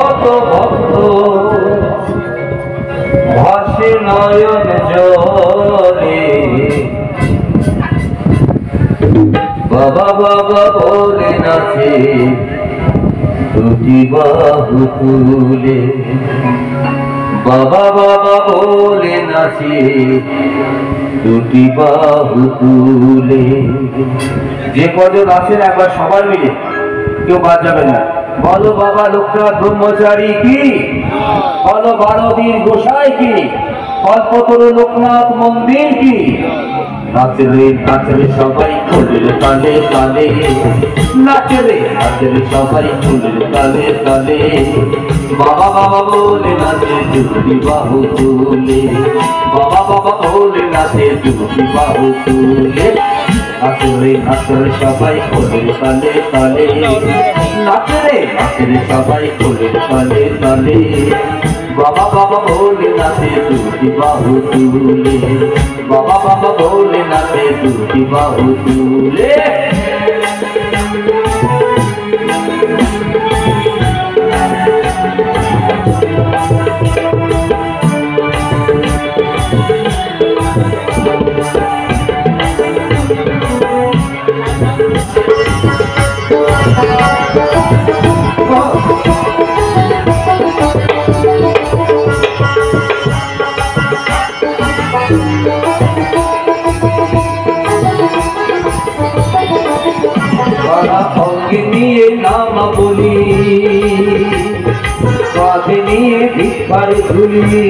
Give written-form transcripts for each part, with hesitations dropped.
কত ভক্ত ভাসে নয়ন জলে বাবা বাবা বলে নাচে দুটি বাহু তুলে বাবা বাবা বলে নাচে দুটি বাহু তুলে। যে কজন আছেন একবার সবার মিলে কেউ বাদ যাবে না। বলো বাবা লোকনাথ ব্রহ্মচারী কি, বলো 12 বীর গোসাই কি, কল্পতরু লোকনাথ মন্দির কি। নাচলে নাচলে সবাই ফুলের তালে তালে, নাচলে নাচলে সবাই ফুলের তালে তালে বাবা বাবা বলে নাচে দুটি বাহু তুলে বাবা বাবা বলে নাচে দুটি বাহু তুলে। নাচলে নাচলে সবাই ফুলের তালে তালে, নাচলে নাচলে সবাই ফুলের তালে তালে বাবা বাবা বলে নাচে দুটি বাহু তুলে বাবা বাবা বলে নাচে দুটি বাহু তুলে। অঙ্গে নিয়ে নাম বলি, কাঁধে নিয়ে ভিক্ষার ঝুলি,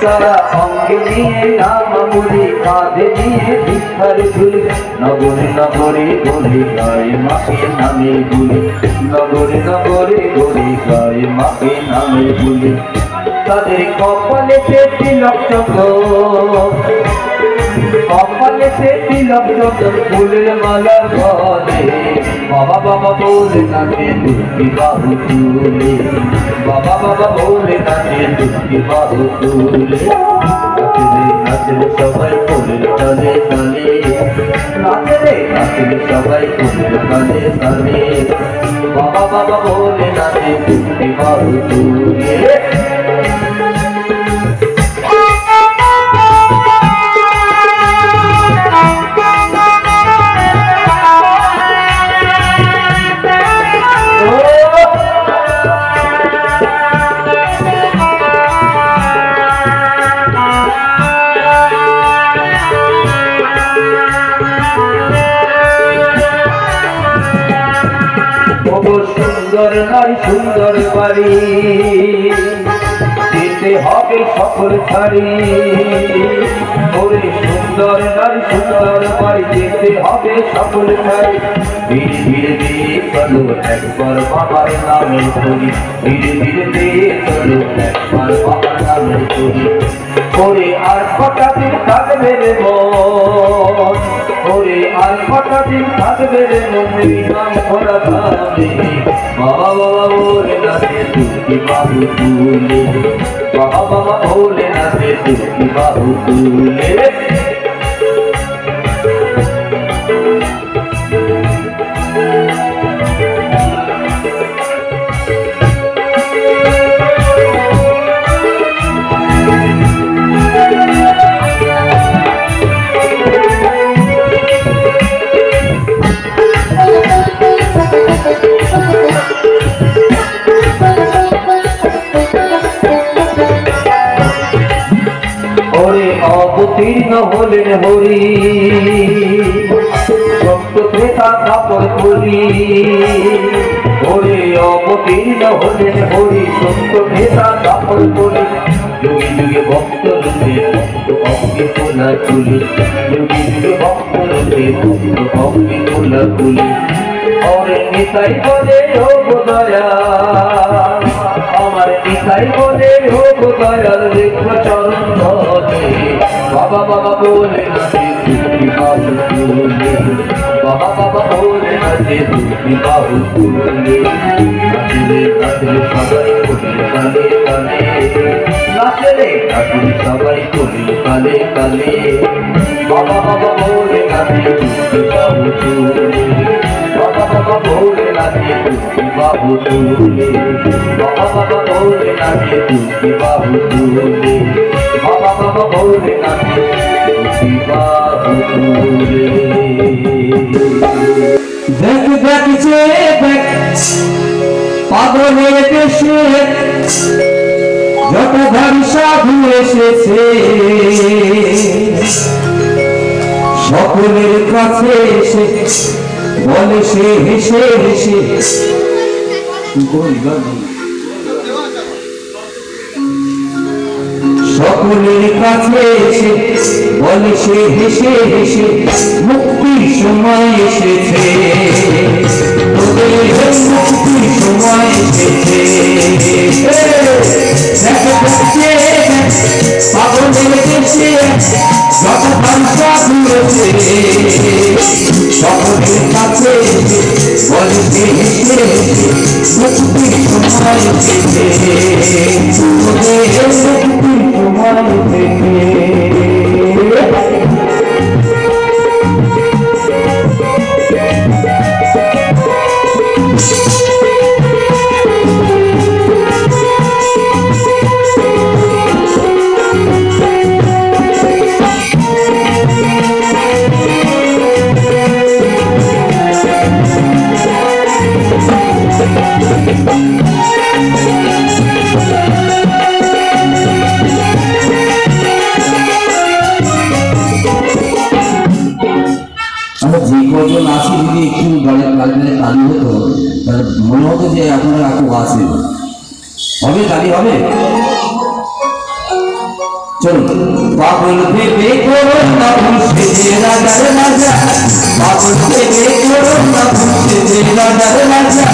তারা অঙ্গে নিয়ে নাম বলি, কাঁধে নিয়ে ভিক্ষার ঝুলি। নগরে নগরে গলি গায়ে মাকে নামে গুলি, নগরে নগরে গলি গায়ে মাকে নামে গুলি। তাদের কপালেতে তিলক চন্দন, কপালেতে তিলক চন্দন ফুলের মালা গলে বাবা বাবা বলে নাচে দুটি বাহু তুলে বাবা বাবা বলে নাচে দুটি বাহু তুলে। নাচলে নাচলে সবাই ফুলের তালে তালে, নাচলে নাচলে সবাই ফুলের তালে তালে বাবা বাবা বলে নাচে দুটি বাহু তুলে। সুন্দর নয় সুন্দর বাড়ি, যেতে হবে সকল ছাড়ি। ওরে সুন্দর নয় সুন্দর বাড়ি, যেতে হবে সকল ছাড়ি। ধীরে ধীরে দিয়ে চলো একবার বাবার নামে করি, ধীরে ধীরে দিয়ে চলো একবার বাবার নামে করি। ওরে আর কটা দিন থাকবে রে মন, ওরে আর কটা দিন থাকবে রে মন, নাম ভরা থামে বাবা বাবা বলে নাচে দুটি বাহু তুলে বাবা বাবা বলে নাচে দুটি বাহু তুলে। অবতীর্ণ হলেন হরি, সত্য ত্রেতা কাপড় করি। ওরে অবতীর্ণ হলেন হরি, সত্য ত্রেতা কাপড় করি। যুগে যুগে ভক্ত রূপে ভক্ত অঙ্গে তোলা তুলি, যুগে যুগে ভক্ত রূপে ভক্ত অঙ্গে তোলা তুলি। ওরে নিতাই বলে হোক দয়াল, আমার নিতাই বলে হোক দয়াল, দেখো চরণ ধরে বাবা বাবা বলে নাচে দুটি বাহু তুলে বাবা বাবা বলে নাচে দুটি বাহু তুলে। নাচলে নাচলে সবাই ফুলের তালে তালে, নাচলে নাচলে সবাই ফুলের তালে তালে বাবা বাবা বলে নাচে দুটি বাহু তুলে বাবা বাবা বলে নাচে তুলসী বাবু তুলে, বাবা বাবা বলে নাচে তুলসী বাবু তুলে, বাবা বাবা বলে নাচে তুলসী বাবু তুলে। দেখ দেখছে দেখ পাগলের দেশে যত ঘড়ি সাধু এসেছে, সকলের কাছে এসে বলে সে হেসে হেসে, সকলের কাছে এসে বলে সে হেসে হেসে মুক্তির সময় এসেছে, তোদের মুক্তির সময় এসেছে। পাগলের দেশে যত ভাষা ঘুরেছে, সকলের কাছে বলে সে হেসে হেসে মুক্তির সময় এসেছে, তোদের মুক্তির সময় এসেছে। আমরা যে কজন আছি যদি একটু গাড়ির গাড়িতে তালি হতো তাহলে মনে হতো যে আপনারা একটু আসেন। হবে তালি হবে? চলুন। পাগল ভেবে করো না ভুলছে যে রাজার রাজা, পাগল ভেবে করো না ভুলছে যে রাজার রাজা,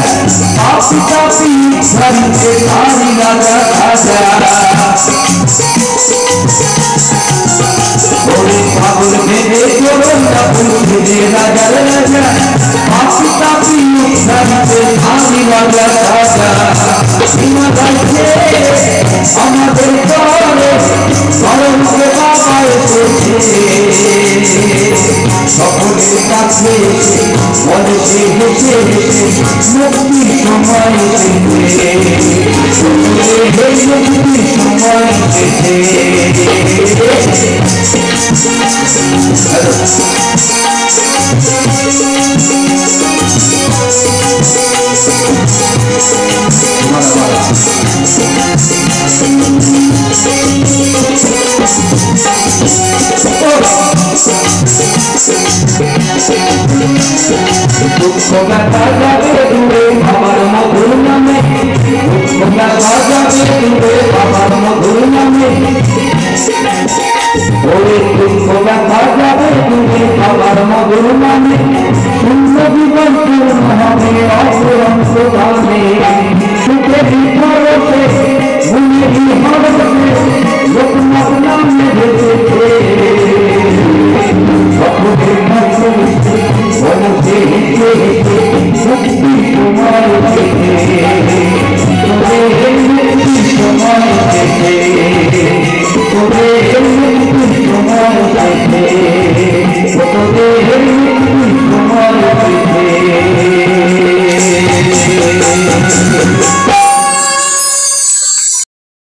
পাপি পাপি ধরিতে তারি রাজা রাজা। পাগল ভেবে করো না ভুলছে যে রাজার রাজা, পাপি পাপি ধরিতে তারি রাজা রাজা। সীমা গাইছে আমাদের তরে গরমকে বাবা এসেছে, সকলের কাছে বলে সে হেসে হেসে মুক্তির সময় এসেছে, মুক্তির সময় এসেছে। দুঃখ ব্যথা যাবে দূরে বাবার মধুর নামে, দুঃখ ব্যথা যাবে দূরে বাবার মধুর নামে, ওরে দুঃখ ব্যথা যাবে দূরে বাবার মধুর নামে, শূন্য জীবন পূর্ণ হবে অপরন্ত ধামে, সুখে বিফলতে ভুলে বিহরতে লোকনাথ নামে ভেসেছে, সকলের কাছে বলে সে হেসে হেসে